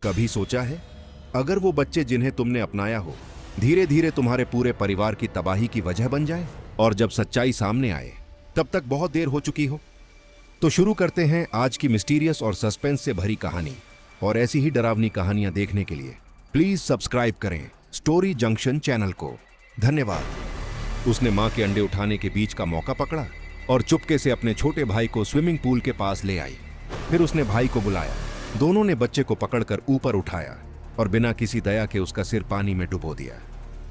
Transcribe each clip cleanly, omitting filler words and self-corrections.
कभी सोचा है, अगर वो बच्चे जिन्हें तुमने अपनाया हो धीरे धीरे तुम्हारे पूरे परिवार की तबाही की वजह बन जाए, और जब सच्चाई सामने आए तब तक बहुत देर हो चुकी हो। तो शुरू करते हैं आज की मिस्टीरियस और सस्पेंस से भरी कहानी। और ऐसी ही डरावनी कहानियां देखने के लिए प्लीज सब्सक्राइब करें स्टोरी जंक्शन चैनल को। धन्यवाद। उसने मां के अंडे उठाने के बीच का मौका पकड़ा और चुपके से अपने छोटे भाई को स्विमिंग पूल के पास ले आई। फिर उसने भाई को बुलाया। दोनों ने बच्चे को पकड़कर ऊपर उठाया और बिना किसी दया के उसका सिर पानी में डुबो दिया।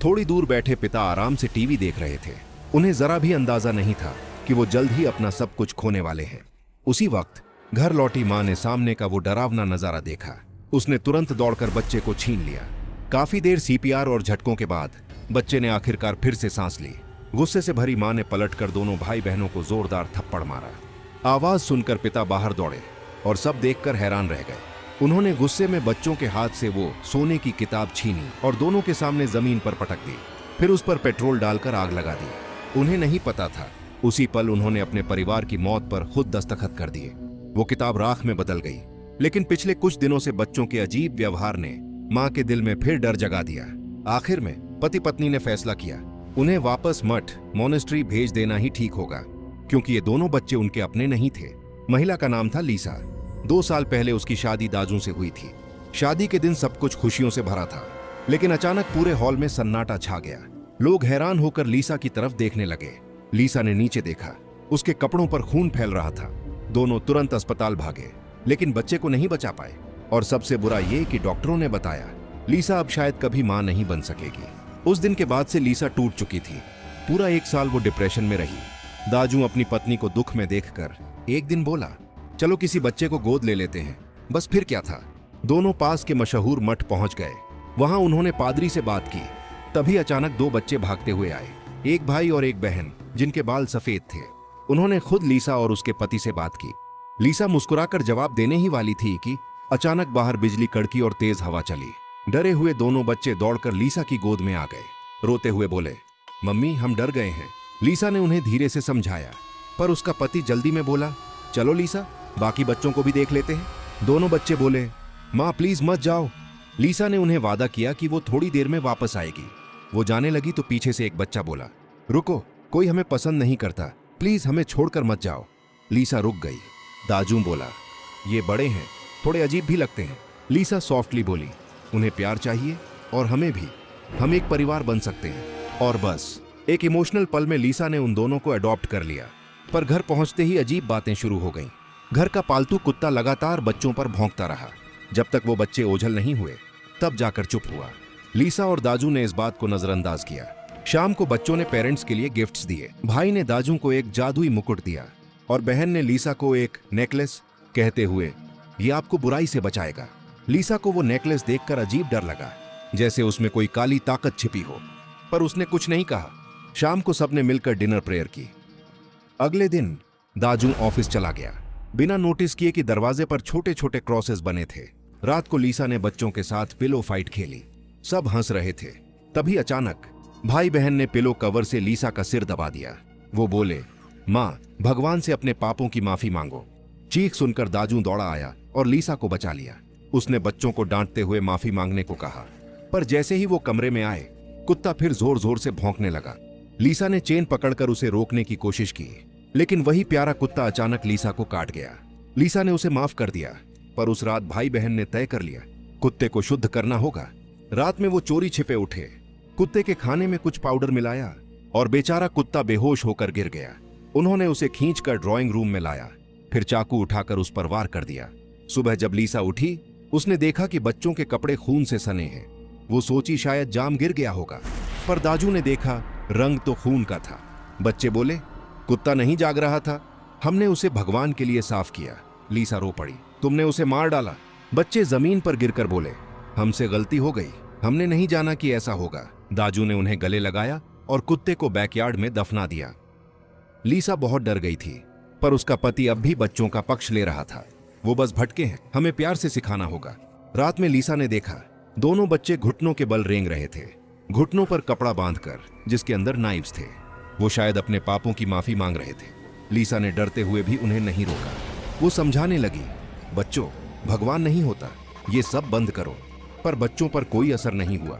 थोड़ी दूर बैठे पिता आराम से टीवी देख रहे थे। उन्हें जरा भी अंदाजा नहीं था कि वो जल्द ही अपना सब कुछ खोने वाले हैं। उसी वक्त घर लौटी मां ने सामने का वो डरावना नजारा देखा। उसने तुरंत दौड़कर बच्चे को छीन लिया। काफी देर सीपीआर और झटकों के बाद बच्चे ने आखिरकार फिर से सांस ली। गुस्से से भरी मां ने पलटकर दोनों भाई बहनों को जोरदार थप्पड़ मारा। आवाज सुनकर पिता बाहर दौड़े और सब देखकर हैरान रह गए। उन्होंने गुस्से में बच्चों के हाथ से वो सोने की किताब छीनी और दोनों के सामने जमीन पर पटक दी। फिर उस पर पेट्रोल डालकर आग लगा दी। उन्हें नहीं पता था, उसी पल उन्होंने अपने परिवार की मौत पर खुद दस्तखत कर दिए। वो किताब राख में बदल गई। लेकिन पिछले कुछ दिनों से बच्चों के अजीब व्यवहार ने मां के दिल में फिर डर जगा दिया। आखिर में पति पत्नी ने फैसला किया, उन्हें वापस मठ मोनेस्ट्री भेज देना ही ठीक होगा, क्योंकि ये दोनों बच्चे उनके अपने नहीं थे। महिला का नाम था लीसा। 2 साल पहले उसकी शादी दाजू से हुई थी। शादी के दिन सब कुछ खुशियों से भरा था, लेकिन अचानक पूरे हॉल में सन्नाटा छा गया। लोग हैरान होकर लीसा की तरफ देखने लगे। लीसा ने नीचे देखा, उसके कपड़ों पर खून फैल रहा था। दोनों तुरंत अस्पताल भागे, लेकिन बच्चे को नहीं बचा पाए। और सबसे बुरा ये कि डॉक्टरों ने बताया लीसा अब शायद कभी मां नहीं बन सकेगी। उस दिन के बाद से लीसा टूट चुकी थी। पूरा 1 साल वो डिप्रेशन में रही। दाजू अपनी पत्नी को दुख में देखकर एक दिन बोला, चलो किसी बच्चे को गोद ले लेते हैं। बस फिर क्या था, दोनों पास के मशहूर मठ पहुंच गए। वहां उन्होंने पादरी से बात की। तभी अचानक 2 बच्चे भागते हुए आए, एक भाई और एक बहन, जिनके बाल सफेद थे। उन्होंने खुद लीसा और उसके पति से बात की। लीसा मुस्कुराकर जवाब देने ही वाली थी कि अचानक बाहर बिजली कड़की और तेज हवा चली। डरे हुए दोनों बच्चे दौड़कर लीसा की गोद में आ गए। रोते हुए बोले, मम्मी हम डर गए हैं। लीसा ने उन्हें धीरे से समझाया, पर उसका पति जल्दी में बोला, चलो लीसा, बाकी बच्चों को भी देख लेते हैं। दोनों बच्चे बोले, माँ प्लीज मत जाओ। लीसा ने उन्हें वादा किया कि वो थोड़ी देर में वापस आएगी। वो जाने लगी तो पीछे से एक बच्चा बोला, रुको, कोई हमें पसंद नहीं करता, प्लीज हमें छोड़कर मत जाओ। लीसा रुक गई। दाजू बोला, ये बड़े हैं, थोड़े अजीब भी लगते हैं। लीसा सॉफ्टली बोली, उन्हें प्यार चाहिए और हमें भी, हम एक परिवार बन सकते हैं। और बस एक इमोशनल पल में लीसा ने उन दोनों को अडॉप्ट कर लिया। पर घर पहुंचते ही अजीब बातें शुरू हो गईं। घर का पालतू कुत्ता लगातार बच्चों पर भौंकता रहा। जब तक वो बच्चे ओझल नहीं हुए तब जाकर चुप हुआ। लीसा और दाजू ने इस बात को नजरअंदाज किया। शाम को बच्चों ने पेरेंट्स के लिए गिफ्ट्स दिए। भाई ने दाजू को एक जादुई मुकुट दिया और बहन ने लीसा को एक नेकलेस, कहते हुए ये आपको बुराई से बचाएगा। लीसा को वो नेकलेस देखकर अजीब डर लगा, जैसे उसमें कोई काली ताकत छिपी हो, पर उसने कुछ नहीं कहा। शाम को सबने मिलकर डिनर प्रेयर की। अगले दिन दाजू ऑफिस चला गया, बिना नोटिस किए कि दरवाजे पर छोटे छोटे क्रॉसेस बने थे। रात को लीसा ने बच्चों के साथ पिलो फाइट खेली। सब हंस रहे थे। तभी अचानक भाई बहन ने पिलो कवर से लीसा का सिर दबा दिया। वो बोले, माँ भगवान से अपने पापों की माफी मांगो। चीख सुनकर दाजू दौड़ा आया और लीसा को बचा लिया। उसने बच्चों को डांटते हुए माफी मांगने को कहा, पर जैसे ही वो कमरे में आए कुत्ता फिर जोर जोर से भौंकने लगा। लीसा ने चेन पकड़कर उसे रोकने की कोशिश की, लेकिन वही प्यारा कुत्ता अचानक लीसा को काट गया। लीसा ने उसे माफ कर दिया, पर उस रात भाई बहन ने तय कर लिया, कुत्ते को शुद्ध करना होगा। रात में वो चोरी छिपे उठे, कुत्ते के खाने में कुछ पाउडर मिलाया और बेचारा कुत्ता बेहोश होकर गिर गया। उन्होंने उसे खींचकर ड्राइंग रूम में लाया, फिर चाकू उठाकर उस पर वार कर दिया। सुबह जब लीसा उठी, उसने देखा कि बच्चों के कपड़े खून से सने हैं। वो सोची शायद जाम गिर गया होगा, पर दाजू ने देखा रंग तो खून का था। बच्चे बोले, कुत्ता नहीं जाग रहा था, हमने उसे भगवान के लिए साफ किया। लीसा रो पड़ी, तुमने उसे मार डाला। बच्चे जमीन पर गिरकर बोले, हमसे गलती हो गई, हमने नहीं जाना कि ऐसा होगा। दाजू ने उन्हें गले लगाया और कुत्ते को बैकयार्ड में दफना दिया। लीसा बहुत डर गई थी, पर उसका पति अब भी बच्चों का पक्ष ले रहा था। वो बस भटके हैं, हमें प्यार से सिखाना होगा। रात में लीसा ने देखा दोनों बच्चे घुटनों के बल रेंग रहे थे, घुटनों पर कपड़ा बांधकर जिसके अंदर नाइफ्स थे। वो शायद अपने पापों की माफी मांग रहे थे। लीसा ने डरते हुए भी उन्हें नहीं रोका। वो समझाने लगी, बच्चों भगवान नहीं होता, ये सब बंद करो। पर बच्चों पर कोई असर नहीं हुआ।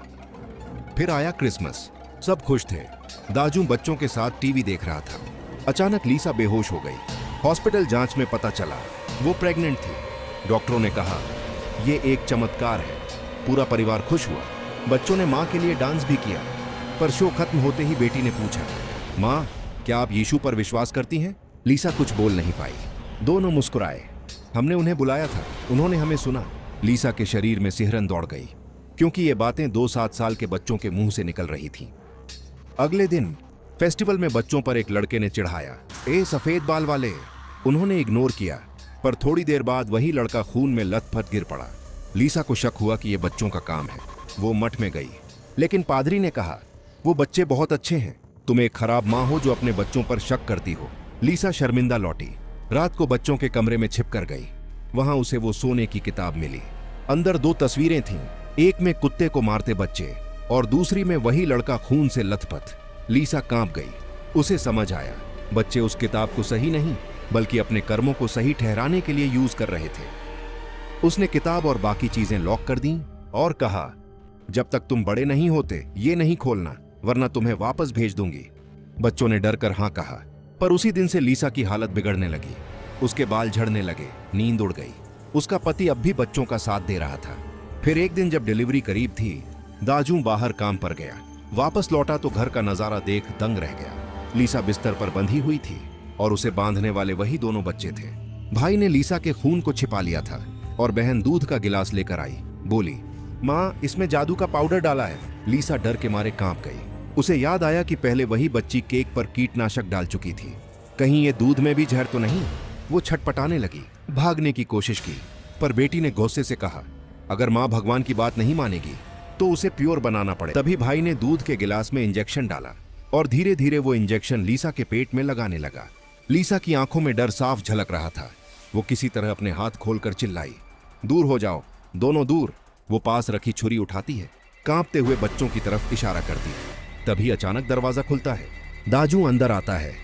फिर आया क्रिसमस। सब खुश थे। दाजू बच्चों के साथ टीवी देख रहा था। अचानक लीसा बेहोश हो गई। हॉस्पिटल जांच में पता चला वो प्रेग्नेंट थी। डॉक्टरों ने कहा ये एक चमत्कार है। पूरा परिवार खुश हुआ। बच्चों ने माँ के लिए डांस भी किया। पर शो खत्म होते ही बेटी ने पूछा, माँ क्या आप यीशु पर विश्वास करती हैं? लीसा कुछ बोल नहीं पाई। दोनों मुस्कुराए। हमने उन्हें बुलाया था, उन्होंने हमें सुना। लीसा के शरीर में सिहरन दौड़ गई, क्योंकि ये बातें 2-7 साल के बच्चों के मुंह से निकल रही थीं। अगले दिन फेस्टिवल में बच्चों पर एक लड़के ने चिढ़ाया, ए सफेद बाल वाले। उन्होंने इग्नोर किया, पर थोड़ी देर बाद वही लड़का खून में लथपथ गिर पड़ा। लीसा को शक हुआ कि यह बच्चों का काम है। वो मठ में गई, लेकिन पादरी ने कहा वो बच्चे बहुत अच्छे हैं, तुम एक खराब माँ हो जो अपने बच्चों पर शक करती हो। लीसा शर्मिंदा लौटी। रात को बच्चों के कमरे में छिप कर गई। वहां उसे वो सोने की किताब मिली। अंदर 2 तस्वीरें थीं, एक में कुत्ते को मारते बच्चे और दूसरी में वही लड़का खून से लथपथ। लीसा कांप गई। उसे समझ आया बच्चे उस किताब को सही नहीं बल्कि अपने कर्मों को सही ठहराने के लिए यूज कर रहे थे। उसने किताब और बाकी चीजें लॉक कर दी और कहा, जब तक तुम बड़े नहीं होते ये नहीं खोलना, वरना तुम्हें वापस भेज दूंगी। बच्चों ने डर कर हाँ कहा। पर उसी दिन से लीसा की हालत बिगड़ने लगी। उसके बाल झड़ने लगे, नींद उड़ गई। उसका पति अब भी बच्चों का साथ दे रहा था। फिर एक दिन जब डिलीवरी करीब थी, दाजू बाहर काम पर गया। वापस लौटा तो घर का नजारा देख दंग रह गया। लीसा बिस्तर पर बंधी हुई थी और उसे बांधने वाले वही दोनों बच्चे थे। भाई ने लीसा के खून को छिपा लिया था और बहन दूध का गिलास लेकर आई। बोली, माँ इसमें जादू का पाउडर डाला है। लीसा डर के मारे कांप गई। उसे याद आया कि पहले वही बच्ची केक पर कीटनाशक डाल चुकी थी। कहीं ये दूध में भी जहर तो नहीं? वो छटपटाने लगी, भागने की कोशिश की, पर बेटी ने गुस्से से कहा, अगर माँ भगवान की बात नहीं मानेगी तो उसे प्योर बनाना पड़े। तभी भाई ने दूध के गिलास में इंजेक्शन डाला और धीरे धीरे वो इंजेक्शन लीसा के पेट में लगाने लगा। लीसा की आंखों में डर साफ झलक रहा था। वो किसी तरह अपने हाथ खोलकर चिल्लाई, दूर हो जाओ, दोनों दूर। वो पास रखी छुरी उठाती है, कांपते हुए बच्चों की तरफ इशारा करती है। तभी अचानक दरवाजा खुलता है। दाजू अंदर आता है।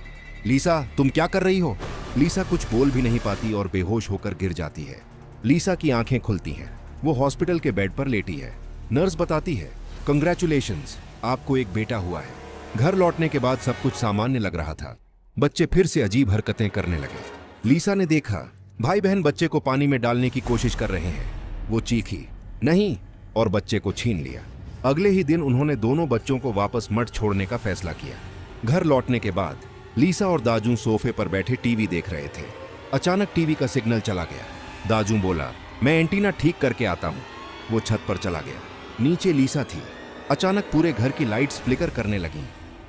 लीसा तुम क्या कर रही हो? लीसा कुछ बोल भी नहीं पाती और बेहोश होकर गिर जाती है। लीसा की आंखें खुलती हैं। वो हॉस्पिटल के बेड पर लेटी है। नर्स बताती है, कंग्रेचुलेशंस, आपको एक बेटा हुआ है। घर लौटने के बाद सब कुछ सामान्य लग रहा था। बच्चे फिर से अजीब हरकतें करने लगे। लीसा ने देखा भाई बहन बच्चे को पानी में डालने की कोशिश कर रहे हैं। वो चीखी, नहीं, और बच्चे को छीन लिया। अगले ही दिन उन्होंने दोनों बच्चों को वापस मठ छोड़ने का फैसला किया। घर लौटने के बाद लीसा और दाजू सोफे पर बैठे टीवी देख रहे थे। अचानक टीवी का सिग्नल चला गया। दाजू बोला, मैं एंटीना ठीक करके आता हूँ। वो छत पर चला गया। नीचे लीसा थी। अचानक पूरे घर की लाइट्स फ्लिकर करने लगीं।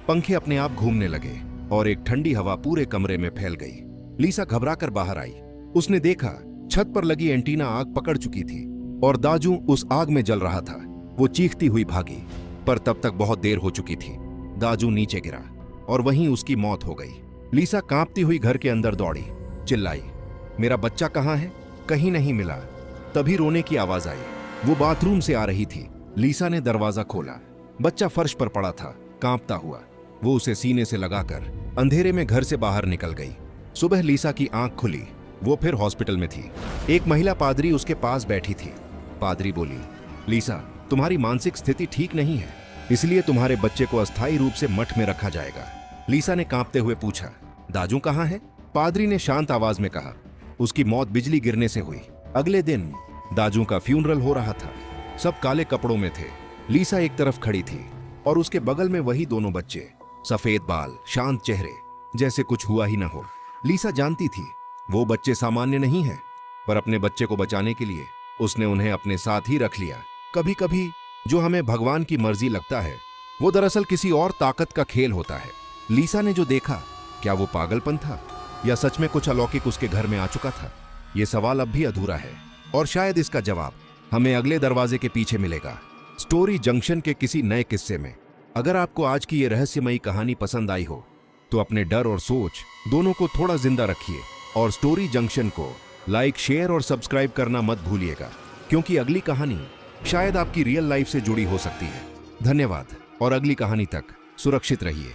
पंखे अपने आप घूमने लगे और एक ठंडी हवा पूरे कमरे में फैल गई। लीसा घबराकर बाहर आई। उसने देखा छत पर लगी एंटीना आग पकड़ चुकी थी और दाजू उस आग में जल रहा था। वो चीखती हुई भागी, पर तब तक बहुत देर हो चुकी थी। दाजू नीचे गिरा और वहीं उसकी मौत हो गई। लीसा कांपती हुई घर के अंदर दौड़ी, चिल्लाई, मेरा बच्चा कहाँ है? कहीं नहीं मिला। तभी रोने की आवाज आई। वो बाथरूम से आ रही थी। लीसा ने दरवाजा खोला। बच्चा फर्श पर पड़ा था, कांपता हुआ। वो उसे सीने से लगाकर अंधेरे में घर से बाहर निकल गई। सुबह लीसा की आंख खुली। वो फिर हॉस्पिटल में थी। एक महिला पादरी उसके पास बैठी थी। पादरी बोली, लीसा तुम्हारी मानसिक स्थिति ठीक नहीं है, इसलिए तुम्हारे बच्चे को अस्थायी रूप से मठ में रखा जाएगा। लीसा ने कांपते हुए पूछा, दाजू कहाँ है? पादरी ने शांत आवाज में कहा, उसकी मौत बिजली गिरने से हुई। अगले दिन दाजू का फ्यूनरल हो रहा था। सब काले कपड़ों में थे। लीसा एक तरफ खड़ी थी और उसके बगल में वही दोनों बच्चे, सफेद बाल, शांत चेहरे, जैसे कुछ हुआ ही न हो। लीसा जानती थी वो बच्चे सामान्य नहीं हैं, पर अपने बच्चे को बचाने के लिए उसने उन्हें अपने साथ ही रख लिया। कभी कभी जो हमें भगवान की मर्जी लगता है वो दरअसल किसी और ताकत का खेल होता है। लीसा ने जो देखा, क्या वो पागलपन था या सच में कुछ अलौकिक उसके घर में आ चुका था? ये सवाल अब भी अधूरा है और शायद इसका जवाब हमें अगले दरवाजे के पीछे मिलेगा, स्टोरी जंक्शन के किसी नए किस्से में। अगर आपको आज की ये रहस्यमयी कहानी पसंद आई हो तो अपने डर और सोच दोनों को थोड़ा जिंदा रखिए और स्टोरी जंक्शन को लाइक, शेयर और सब्सक्राइब करना मत भूलिएगा, क्योंकि अगली कहानी शायद आपकी रियल लाइफ से जुड़ी हो सकती है। धन्यवाद और अगली कहानी तक सुरक्षित रहिए।